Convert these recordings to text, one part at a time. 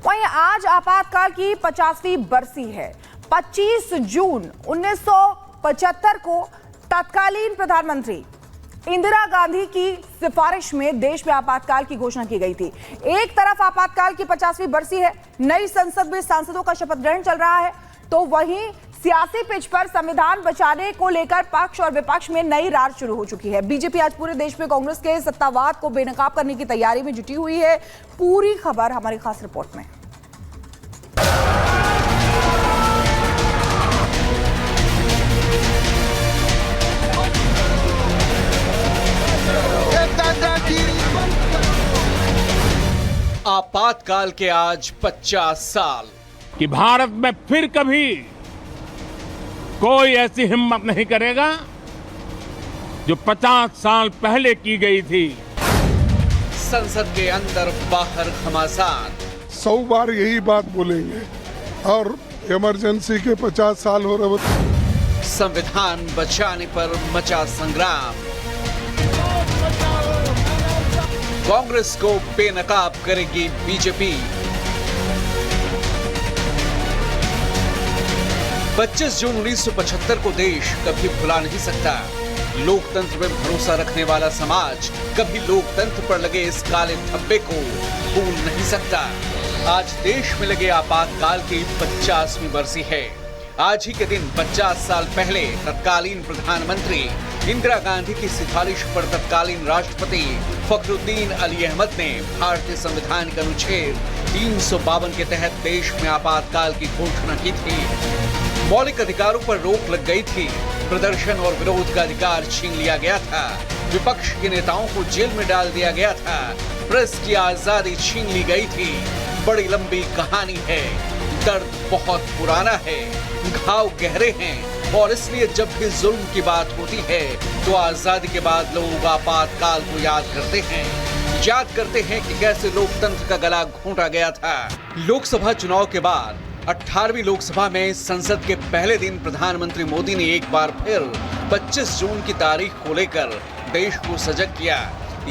वहीं आज आपातकाल की 50वीं बरसी है। 25 जून 1975 को तत्कालीन प्रधानमंत्री इंदिरा गांधी की सिफारिश में देश में आपातकाल की घोषणा की गई थी। एक तरफ आपातकाल की 50वीं बरसी है, नई संसद में सांसदों का शपथ ग्रहण चल रहा है, तो वहीं सियासी पिच पर संविधान बचाने को लेकर पक्ष और विपक्ष में नई रार शुरू हो चुकी है। बीजेपी आज पूरे देश में कांग्रेस के सत्तावाद को बेनकाब करने की तैयारी में जुटी हुई है। पूरी खबर हमारी खास रिपोर्ट में। आपातकाल के आज 50 साल कि भारत में फिर कभी कोई ऐसी हिम्मत नहीं करेगा जो 50 साल पहले की गई थी। संसद के अंदर बाहर घमासान। 100 बार यही बात बोलेंगे और इमरजेंसी के 50 साल हो रहे। संविधान बचाने पर मचा संग्राम। कांग्रेस को बेनकाब करेगी बीजेपी। 25 जून 1975 को देश कभी भुला नहीं सकता। लोकतंत्र में भरोसा रखने वाला समाज कभी लोकतंत्र पर लगे इस काले धब्बे को भूल नहीं सकता। आज देश में लगे आपातकाल की 50वीं बरसी है। आज ही के दिन 50 साल पहले तत्कालीन प्रधानमंत्री इंदिरा गांधी की सिफारिश पर तत्कालीन राष्ट्रपति फखरुद्दीन अली अहमद ने भारतीय संविधान के अनुच्छेद 352 के तहत देश में आपातकाल की घोषणा की थी। मौलिक अधिकारों पर रोक लग गई थी। प्रदर्शन और विरोध का अधिकार छीन लिया गया था। विपक्ष के नेताओं को जेल में डाल दिया गया था। प्रेस की आजादी छीन ली गई थी। बड़ी लंबी कहानी है। दर्द बहुत पुराना है, घाव गहरे हैं और इसलिए जब भी जुल्म की बात होती है तो आजादी के बाद लोग आपातकाल को याद करते हैं कि कैसे लोकतंत्र का गला घोंटा गया था। लोकसभा चुनाव के बाद 18वीं लोकसभा में संसद के पहले दिन प्रधानमंत्री मोदी ने एक बार फिर 25 जून की तारीख को लेकर देश को सजग किया,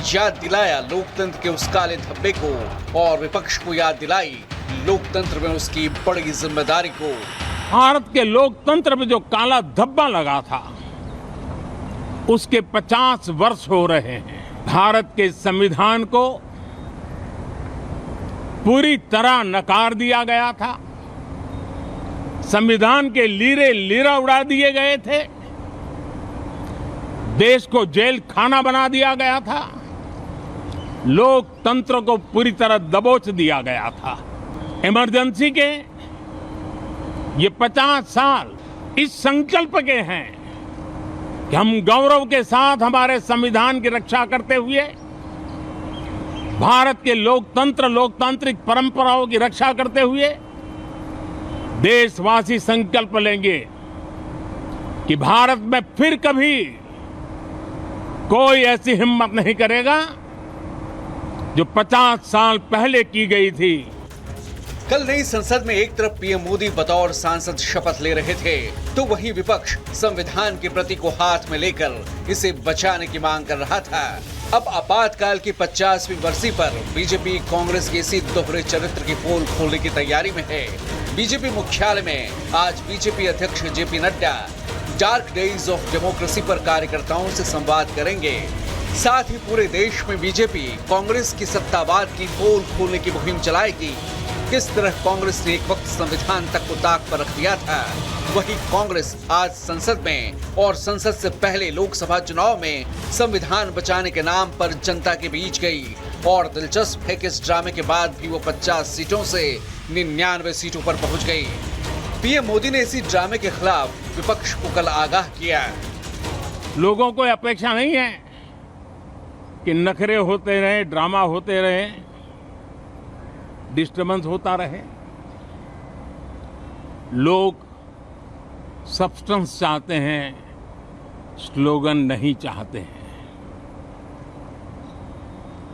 याद दिलाया लोकतंत्र के उस काले धब्बे को और विपक्ष को याद दिलाई लोकतंत्र में उसकी बड़ी जिम्मेदारी को। भारत के लोकतंत्र में जो काला धब्बा लगा था उसके 50 वर्ष हो रहे हैं। भारत के संविधान को पूरी तरह नकार दिया गया था। संविधान के लीरे लीरा उड़ा दिए गए थे। देश को जेल खाना बना दिया गया था। लोकतंत्र को पूरी तरह दबोच दिया गया था। इमरजेंसी के ये 50 साल इस संकल्प के हैं कि हम गौरव के साथ हमारे संविधान की रक्षा करते हुए भारत के लोकतांत्रिक परंपराओं की रक्षा करते हुए देशवासी संकल्प लेंगे कि भारत में फिर कभी कोई ऐसी हिम्मत नहीं करेगा जो 50 साल पहले की गई थी। कल नई संसद में एक तरफ पीएम मोदी बतौर सांसद शपथ ले रहे थे तो वहीं विपक्ष संविधान की प्रति को हाथ में लेकर इसे बचाने की मांग कर रहा था। अब आपातकाल की 50वीं बरसी पर बीजेपी कांग्रेस के इसी दोहरे चरित्र की पोल खोलने की तैयारी में है। बीजेपी मुख्यालय में आज बीजेपी अध्यक्ष JP Nadda dark days of democracy पर कार्यकर्ताओं से संवाद करेंगे। साथ ही पूरे देश में बीजेपी कांग्रेस की सत्तावाद की पोल खोलने की मुहिम चलाएगी। किस तरह कांग्रेस ने एक वक्त संविधान तक को ताक पर रख दिया था, वही कांग्रेस आज संसद में और संसद से पहले लोकसभा चुनाव में संविधान बचाने के नाम पर जनता के बीच गई। और दिलचस्प है कि इस ड्रामे के बाद भी वो 50 सीटों से 99 सीटों पर पहुंच गई। पीएम मोदी ने इसी ड्रामे के खिलाफ विपक्ष को कल आगाह किया। लोगों को अपेक्षा नहीं है कि नखरे होते रहे, ड्रामा होते रहे, डिस्टर्बेंस होता रहे। लोग सब्सटेंस चाहते हैं, स्लोगन नहीं चाहते हैं।